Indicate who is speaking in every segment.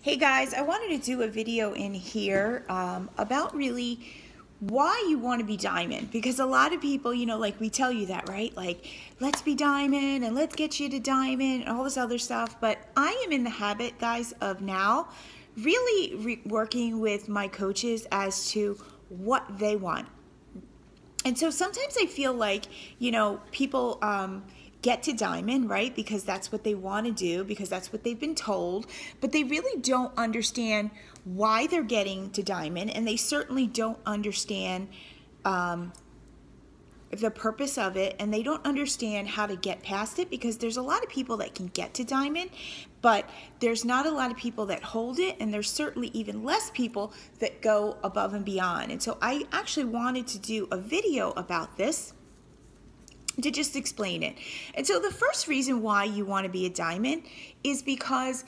Speaker 1: Hey guys, I wanted to do a video in here about really why you want to be diamond, because a lot of people, like we tell you that, right? Like, let's be diamond and let's get you to diamond and all this other stuff. But I am in the habit, guys, of now really working with my coaches as to what they want. And so sometimes I feel like, people get to diamond, right? Because that's what they want to do, because that's what they've been told, but they really don't understand why they're getting to diamond, and they certainly don't understand the purpose of it, and they don't understand how to get past it, because there's a lot of people that can get to diamond, but there's not a lot of people that hold it, and there's certainly even less people that go above and beyond. And so I actually wanted to do a video about this to just explain it. And so the first reason why you want to be a diamond is because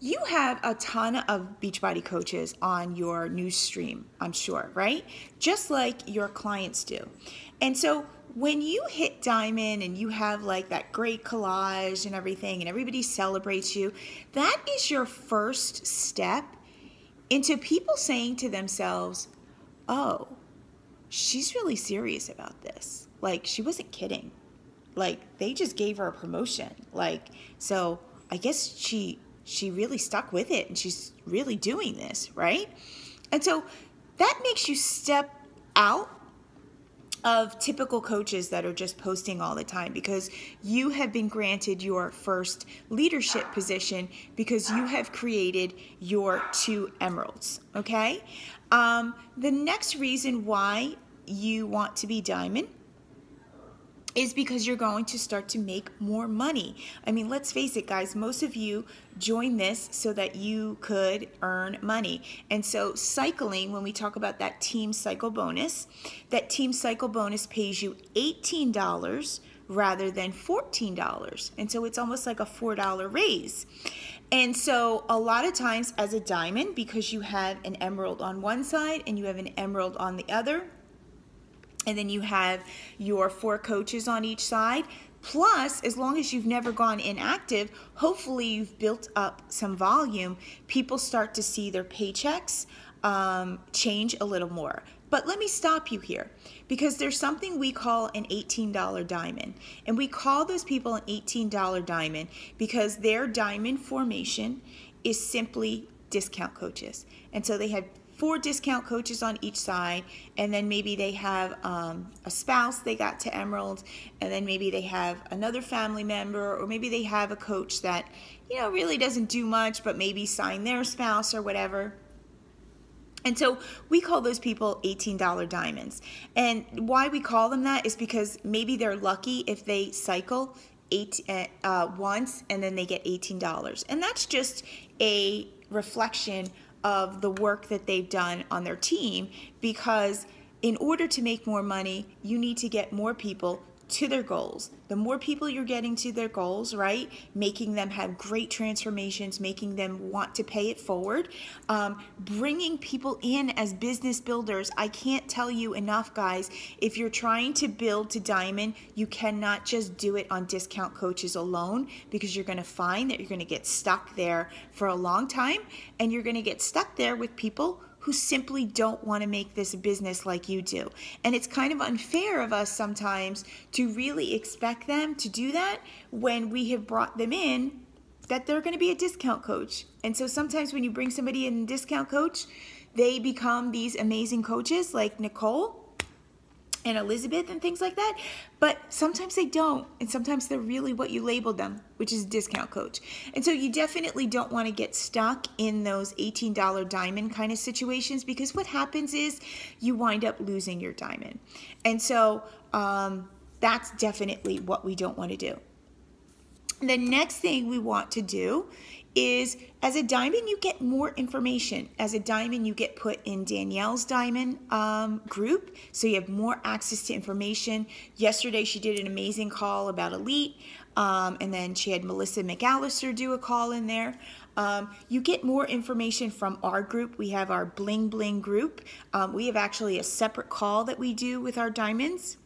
Speaker 1: you have a ton of Beachbody coaches on your news stream, I'm sure, right? Just like your clients do. And so when you hit diamond and you have like that great collage and everything, and everybody celebrates you, that is your first step into people saying to themselves, oh, she's really serious about this. Like, she wasn't kidding. Like, they just gave her a promotion. Like, so I guess she really stuck with it, and she's really doing this, right? And so that makes you step out of typical coaches that are just posting all the time, because you have been granted your first leadership position because you have created your 2 emeralds, okay? The next reason why you want to be diamond is because you're going to start to make more money. I mean, let's face it, guys, most of you join this so that you could earn money. And so cycling, when we talk about that team cycle bonus, that team cycle bonus pays you $18 rather than $14. And so it's almost like a $4 raise. And so a lot of times as a diamond, because you have an emerald on one side and you have an emerald on the other, and then you have your 4 coaches on each side. Plus, as long as you've never gone inactive, hopefully you've built up some volume. People start to see their paychecks change a little more. But let me stop you here, because there's something we call an $18 diamond. And we call those people an $18 diamond because their diamond formation is simply discount coaches. And so they have 4 discount coaches on each side, and then maybe they have a spouse they got to emerald, and then maybe they have another family member, or maybe they have a coach that really doesn't do much but maybe sign their spouse or whatever. And so we call those people $18 diamonds. And why we call them that is because maybe they're lucky if they cycle once and then they get $18. And that's just a reflection of the work that they've done on their team, because in order to make more money, you need to get more people to their goals. The more people you're getting to their goals, right, making them have great transformations, making them want to pay it forward, bringing people in as business builders. I can't tell you enough, guys, if you're trying to build to diamond, you cannot just do it on discount coaches alone, because you're going to find that you're going to get stuck there for a long time, and you're going to get stuck there with people who simply don't want to make this a business like you do. And it's kind of unfair of us sometimes to really expect them to do that when we have brought them in that they're going to be a discount coach. And so sometimes when you bring somebody in a discount coach, they become these amazing coaches like Nicole and Elizabeth and things like that, but sometimes they don't, and sometimes they're really what you labeled them, which is a discount coach. And so you definitely don't want to get stuck in those $18 diamond kind of situations, because what happens is you wind up losing your diamond. And so that's definitely what we don't want to do. The next thing we want to do is, as a diamond, you get more information. As a diamond, you get put in Danielle's diamond group, so you have more access to information. Yesterday, she did an amazing call about Elite, and then she had Melissa McAllister do a call in there. You get more information from our group. We have our Bling Bling group. We have actually a separate call that we do with our diamonds.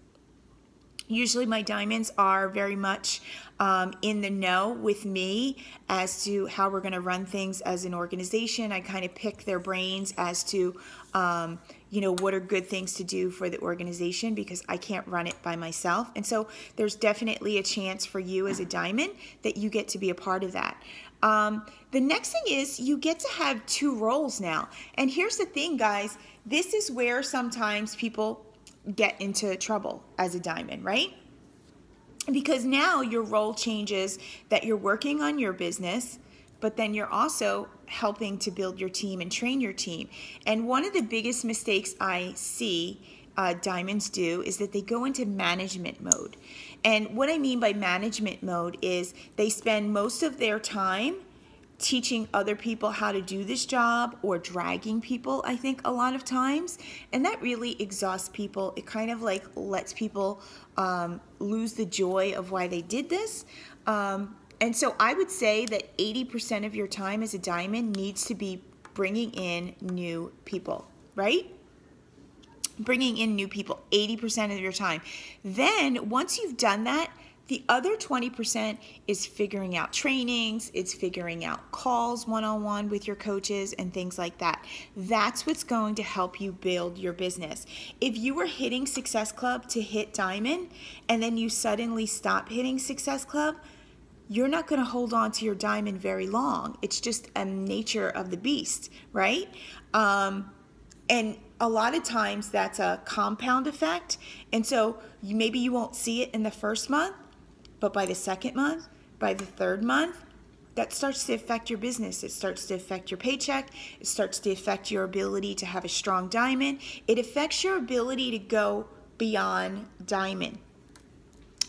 Speaker 1: Usually my diamonds are very much in the know with me as to how we're going to run things as an organization. I kind of pick their brains as to, what are good things to do for the organization, because I can't run it by myself. And so there's definitely a chance for you as a diamond that you get to be a part of that. The next thing is you get to have 2 roles now. And here's the thing, guys. This is where sometimes people get into trouble as a diamond, right? Because now your role changes, that you're working on your business, but then you're also helping to build your team and train your team. And one of the biggest mistakes I see diamonds do is that they go into management mode. And what I mean by management mode is they spend most of their time teaching other people how to do this job, or dragging people, I think, a lot of times. And that really exhausts people. It kind of like lets people lose the joy of why they did this. And so I would say that 80% of your time as a diamond needs to be bringing in new people, right? Bringing in new people, 80% of your time. Then once you've done that, the other 20% is figuring out trainings, it's figuring out calls one-on-one with your coaches and things like that. That's what's going to help you build your business. If you were hitting Success Club to hit Diamond, and then you suddenly stop hitting Success Club, you're not going to hold on to your diamond very long. It's just a nature of the beast, right? And a lot of times that's a compound effect. And so maybe you won't see it in the first month, but by the second month, by the third month, that starts to affect your business. It starts to affect your paycheck. It starts to affect your ability to have a strong diamond. It affects your ability to go beyond diamond.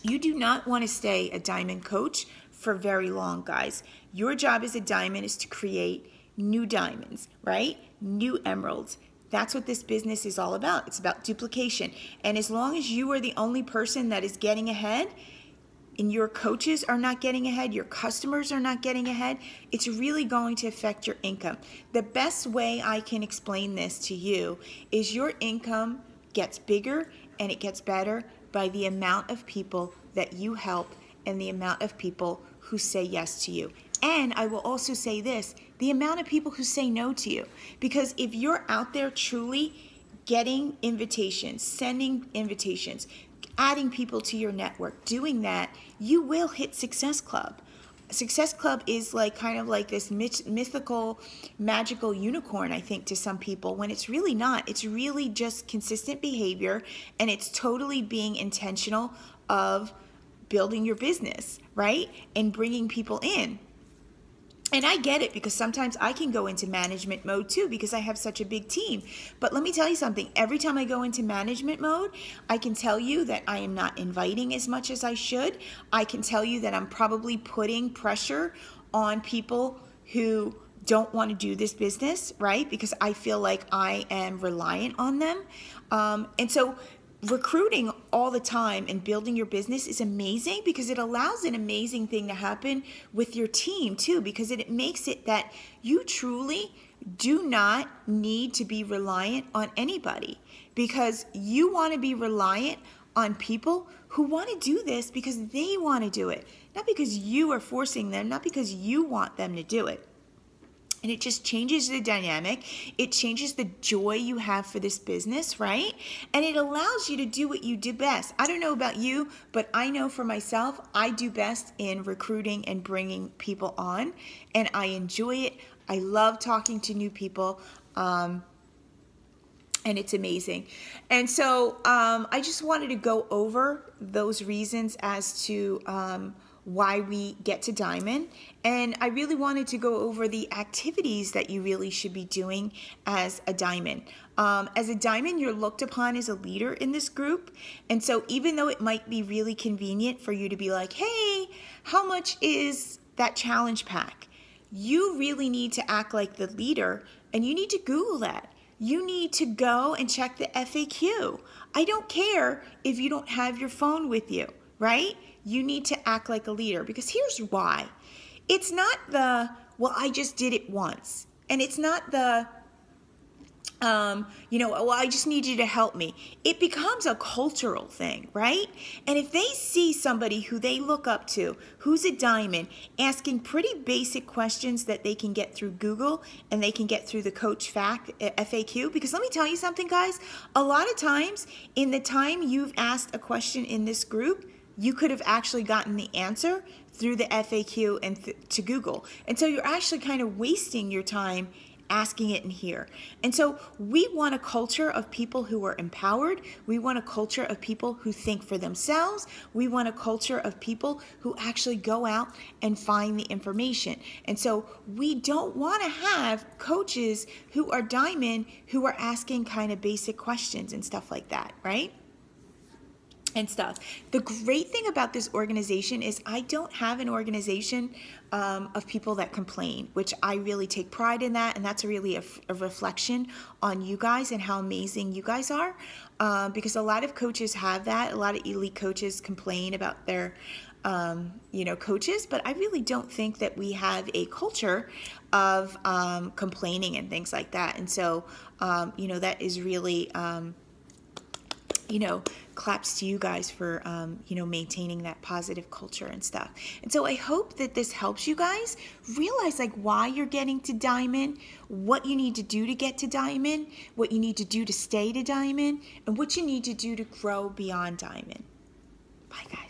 Speaker 1: You do not want to stay a diamond coach for very long, guys. Your job as a diamond is to create new diamonds, right? New emeralds. That's what this business is all about. It's about duplication. And as long as you are the only person that is getting ahead, and your coaches are not getting ahead, your customers are not getting ahead, it's really going to affect your income. The best way I can explain this to you is your income gets bigger and it gets better by the amount of people that you help and the amount of people who say yes to you. And I will also say this, the amount of people who say no to you. Because if you're out there truly getting invitations, sending invitations, adding people to your network, doing that, you will hit Success Club. Success Club is like kind of like this mythical, magical unicorn, I think, to some people, when it's really not. It's really just consistent behavior, and it's totally being intentional of building your business, right? And bringing people in. And I get it, because sometimes I can go into management mode too, because I have such a big team. But let me tell you something. Every time I go into management mode, I can tell you that I am not inviting as much as I should. I can tell you that I'm probably putting pressure on people who don't want to do this business, right? Because I feel like I am reliant on them. And so recruiting all the time and building your business is amazing, because it allows an amazing thing to happen with your team too, because it makes it that you truly do not need to be reliant on anybody, because you want to be reliant on people who want to do this because they want to do it, not because you are forcing them, not because you want them to do it. And it just changes the dynamic. It changes the joy you have for this business, right? And it allows you to do what you do best. I don't know about you, but I know for myself, I do best in recruiting and bringing people on. And I enjoy it. I love talking to new people. And it's amazing. And so I just wanted to go over those reasons as to why we get to Diamond. And I really wanted to go over the activities that you really should be doing as a Diamond. As a Diamond, you're looked upon as a leader in this group. And so even though it might be really convenient for you to be like, hey, how much is that challenge pack? You really need to act like the leader, and you need to Google that. You need to go and check the FAQ. I don't care if you don't have your phone with you, right? You need to act like a leader, because here's why. It's not the, well, I just did it once. And it's not the, well, I just need you to help me. It becomes a cultural thing, right? And if they see somebody who they look up to, who's a diamond, asking pretty basic questions that they can get through Google and they can get through the Coach FAQ, because let me tell you something, guys, a lot of times in the time you've asked a question in this group, you could have actually gotten the answer through the FAQ and to Google. And so you're actually kind of wasting your time asking it in here. And so we want a culture of people who are empowered. We want a culture of people who think for themselves. We want a culture of people who actually go out and find the information. And so we don't want to have coaches who are diamond who are asking kind of basic questions and stuff like that, right? And stuff. The great thing about this organization is I don't have an organization of people that complain, which I really take pride in that, and that's really a reflection on you guys and how amazing you guys are, because a lot of coaches have that. A lot of elite coaches complain about their coaches, but I really don't think that we have a culture of complaining and things like that. And so that is really claps to you guys for, maintaining that positive culture and stuff. And so I hope that this helps you guys realize why you're getting to diamond, what you need to do to get to diamond, what you need to do to stay to diamond, and what you need to do to grow beyond diamond. Bye, guys.